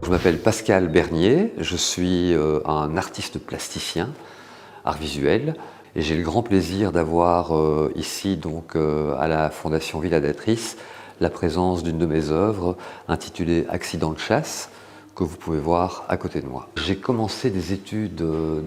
Je m'appelle Pascal Bernier, je suis un artiste plasticien, art visuel, et j'ai le grand plaisir d'avoir ici à la Fondation Villa d'Atrice la présence d'une de mes œuvres intitulée Accident de chasse, que vous pouvez voir à côté de moi. J'ai commencé des études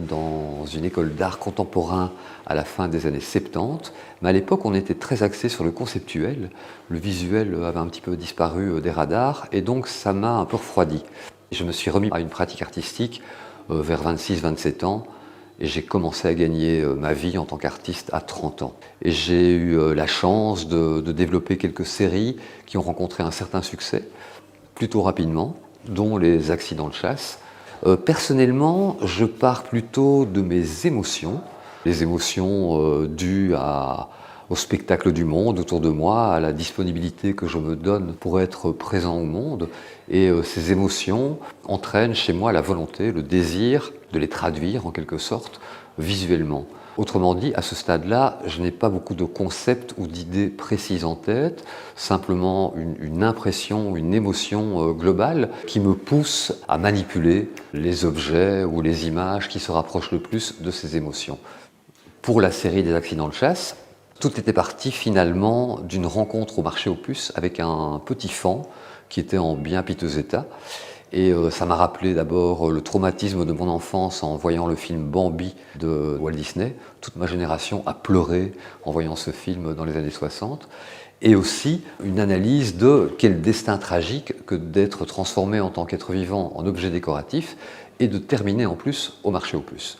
dans une école d'art contemporain à la fin des années 70, mais à l'époque on était très axé sur le conceptuel. Le visuel avait un petit peu disparu des radars et donc ça m'a un peu refroidi. Je me suis remis à une pratique artistique vers 26-27 ans et j'ai commencé à gagner ma vie en tant qu'artiste à 30 ans. Et j'ai eu la chance de développer quelques séries qui ont rencontré un certain succès plutôt rapidement, dont les accidents de chasse. Personnellement, je pars plutôt de mes émotions, les émotions dues au spectacle du monde autour de moi, à la disponibilité que je me donne pour être présent au monde. Et ces émotions entraînent chez moi la volonté, le désir de les traduire en quelque sorte visuellement. Autrement dit, à ce stade-là, je n'ai pas beaucoup de concepts ou d'idées précises en tête, simplement une impression, une émotion globale qui me pousse à manipuler les objets ou les images qui se rapprochent le plus de ces émotions. Pour la série des accidents de chasse, tout était parti finalement d'une rencontre au marché aux puces avec un petit faon qui était en bien piteux état. Et ça m'a rappelé d'abord le traumatisme de mon enfance en voyant le film Bambi de Walt Disney. Toute ma génération a pleuré en voyant ce film dans les années 60. Et aussi une analyse de quel destin tragique que d'être transformé en tant qu'être vivant en objet décoratif et de terminer en plus au marché aux puces.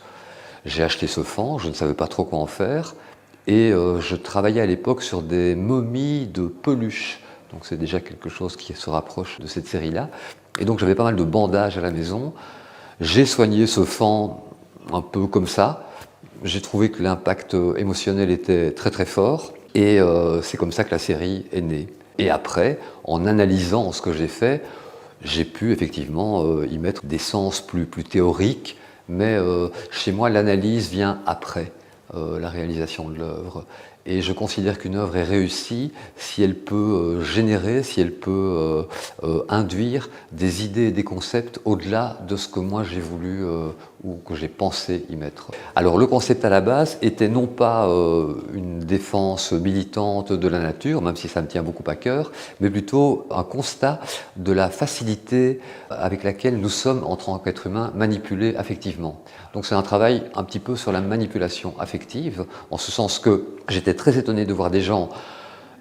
J'ai acheté ce faon, je ne savais pas trop quoi en faire. Et je travaillais à l'époque sur des momies de peluche. Donc c'est déjà quelque chose qui se rapproche de cette série-là. Et donc j'avais pas mal de bandages à la maison. J'ai soigné ce faon un peu comme ça. J'ai trouvé que l'impact émotionnel était très très fort. Et c'est comme ça que la série est née. Et après, en analysant ce que j'ai fait, j'ai pu effectivement y mettre des sens plus théoriques. Mais chez moi, l'analyse vient après la réalisation de l'œuvre. Et je considère qu'une œuvre est réussie si elle peut générer, si elle peut induire des idées et des concepts au-delà de ce que moi j'ai voulu ou que j'ai pensé y mettre. Alors le concept à la base était non pas une défense militante de la nature, même si ça me tient beaucoup à cœur, mais plutôt un constat de la facilité avec laquelle nous sommes en tant qu'êtres humains manipulés affectivement. Donc c'est un travail un petit peu sur la manipulation affective, en ce sens que j'étais très étonné de voir des gens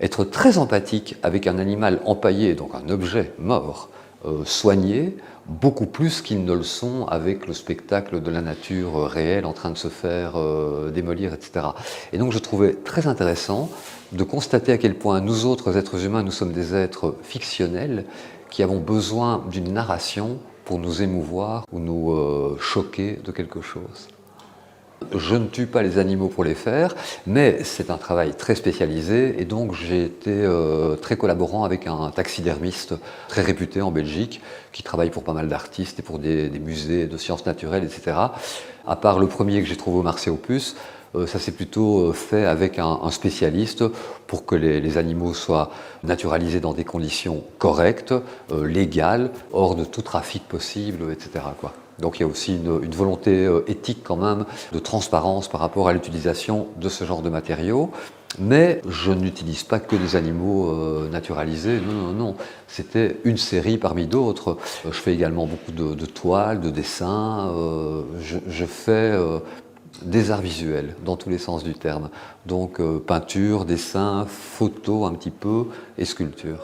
être très empathiques avec un animal empaillé, donc un objet mort, soigné, beaucoup plus qu'ils ne le sont avec le spectacle de la nature réelle en train de se faire démolir, etc. Et donc je trouvais très intéressant de constater à quel point nous autres êtres humains, nous sommes des êtres fictionnels qui avons besoin d'une narration pour nous émouvoir ou nous choquer de quelque chose. Je ne tue pas les animaux pour les faire, mais c'est un travail très spécialisé et donc j'ai été très collaborant avec un taxidermiste très réputé en Belgique qui travaille pour pas mal d'artistes et pour des musées de sciences naturelles, etc. À part le premier que j'ai trouvé au marché aux puces, ça s'est plutôt fait avec un spécialiste pour que les animaux soient naturalisés dans des conditions correctes, légales, hors de tout trafic possible, etc. quoi. Donc il y a aussi une volonté éthique quand même de transparence par rapport à l'utilisation de ce genre de matériaux. Mais je n'utilise pas que des animaux naturalisés, non. C'était une série parmi d'autres. Je fais également beaucoup de toiles, de dessins. Je fais des arts visuels dans tous les sens du terme. Donc peinture, dessin, photo un petit peu et sculpture.